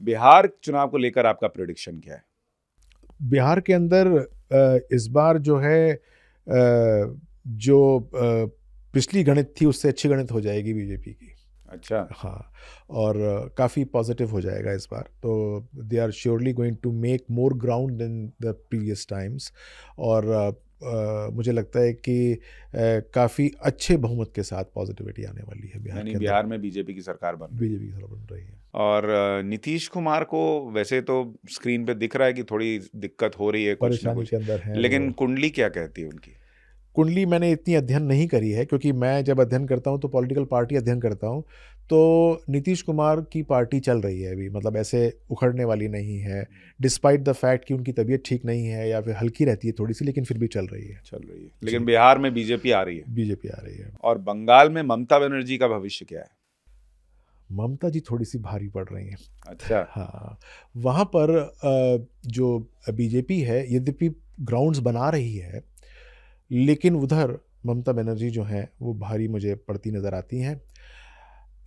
बिहार चुनाव को लेकर आपका प्रेडिक्शन क्या है? बिहार के अंदर इस बार जो है पिछली गणित थी उससे अच्छी गणित हो जाएगी बीजेपी की। अच्छा। हाँ, और काफ़ी पॉजिटिव हो जाएगा इस बार। तो they are surely going to make more ground than the previous times. और मुझे लगता है कि काफ़ी अच्छे बहुमत के साथ पॉजिटिविटी आने वाली है बिहार यानी के बिहार अंदर। में बीजेपी की सरकार बन रही है। बीजेपी की सरकार बन रही है। और नीतीश कुमार को वैसे तो स्क्रीन पे दिख रहा है कि थोड़ी दिक्कत हो रही है, कुछ ना परेशानी कुछ, के अंदर है लेकिन वो। कुंडली क्या कहती है उनकी? कुंडली मैंने इतनी अध्ययन नहीं करी है, क्योंकि मैं जब अध्ययन करता हूँ तो पॉलिटिकल पार्टी अध्ययन करता हूँ। तो नीतीश कुमार की पार्टी चल रही है अभी, मतलब ऐसे उखड़ने वाली नहीं है, डिस्पाइट द फैक्ट कि उनकी तबीयत ठीक नहीं है या फिर हल्की रहती है थोड़ी सी, लेकिन फिर भी चल रही है। लेकिन बिहार में बीजेपी आ रही है। बीजेपी आ रही है। और बंगाल में ममता बनर्जी का भविष्य क्या है? ममता जी थोड़ी सी भारी पड़ रही हैं। अच्छा। हाँ, वहाँ पर जो बीजेपी है यद्यपि ग्राउंड्स बना रही है, लेकिन उधर ममता बनर्जी जो हैं वो भारी मुझे पड़ती नज़र आती हैं।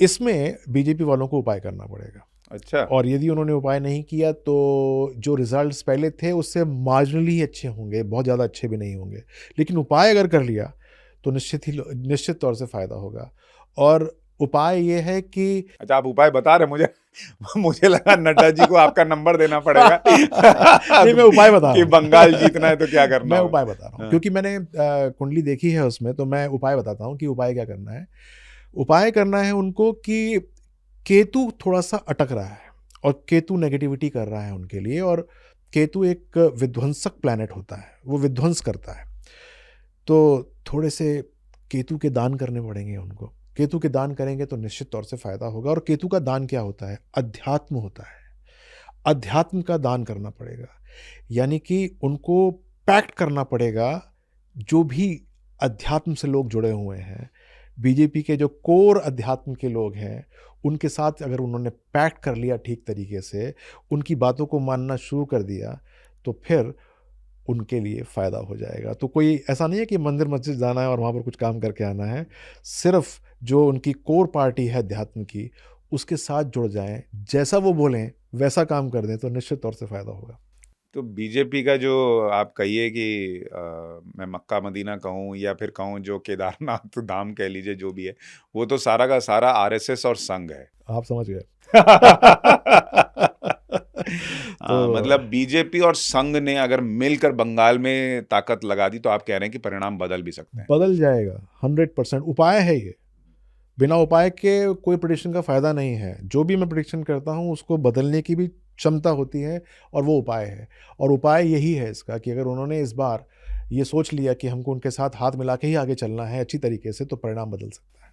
इसमें बीजेपी वालों को उपाय करना पड़ेगा। अच्छा। और यदि उन्होंने उपाय नहीं किया तो जो रिजल्ट्स पहले थे उससे मार्जिनली अच्छे होंगे, बहुत ज़्यादा अच्छे भी नहीं होंगे। लेकिन उपाय अगर कर लिया तो निश्चित तौर से फ़ायदा होगा। और उपाय ये है कि अच्छा, आप उपाय बता रहे मुझे मुझे लगा नड्डा जी को आपका नंबर देना पड़ेगा नहीं, मैं उपाय बता रहा कि हूँ। बंगाल जीतना है तो क्या करना मैं होगा। उपाय बता रहा हूँ, हाँ। क्योंकि मैंने कुंडली देखी है उसमें, तो मैं उपाय बताता हूँ कि उपाय क्या करना है। उपाय करना है उनको कि केतु थोड़ा सा अटक रहा है और केतु नेगेटिविटी कर रहा है उनके लिए। और केतु एक विध्वंसक प्लैनेट होता है, वो विध्वंस करता है। तो थोड़े से केतु के दान करने पड़ेंगे उनको। केतु के दान करेंगे तो निश्चित तौर से फायदा होगा। और केतु का दान क्या होता है? अध्यात्म होता है। अध्यात्म का दान करना पड़ेगा, यानी कि उनको पैक्ट करना पड़ेगा। जो भी अध्यात्म से लोग जुड़े हुए हैं, बीजेपी के जो कोर अध्यात्म के लोग हैं, उनके साथ अगर उन्होंने पैक्ट कर लिया ठीक तरीके से, उनकी बातों को मानना शुरू कर दिया, तो फिर उनके लिए फ़ायदा हो जाएगा। तो कोई ऐसा नहीं है कि मंदिर मस्जिद जाना है और वहाँ पर कुछ काम करके आना है। सिर्फ जो उनकी कोर पार्टी है अध्यात्म की, उसके साथ जुड़ जाएं, जैसा वो बोलें वैसा काम कर दें, तो निश्चित तौर से फ़ायदा होगा। तो बीजेपी का जो आप कहिए कि मैं मक्का मदीना कहूँ या फिर कहूँ जो केदारनाथ धाम कह लीजिए, जो भी है, वो तो सारा का सारा आरएसएस और संघ है। आप समझ गए। मतलब तो बीजेपी और संघ ने अगर मिलकर बंगाल में ताकत लगा दी तो आप कह रहे हैं कि परिणाम बदल भी सकते हैं। बदल जाएगा 100%। उपाय है ये। बिना उपाय के कोई प्रेडिक्शन का फ़ायदा नहीं है। जो भी मैं प्रेडिक्शन करता हूँ उसको बदलने की भी क्षमता होती है, और वो उपाय है। और उपाय यही है इसका कि अगर उन्होंने इस बार ये सोच लिया कि हमको उनके साथ हाथ मिला के ही आगे चलना है अच्छी तरीके से, तो परिणाम बदल सकता है।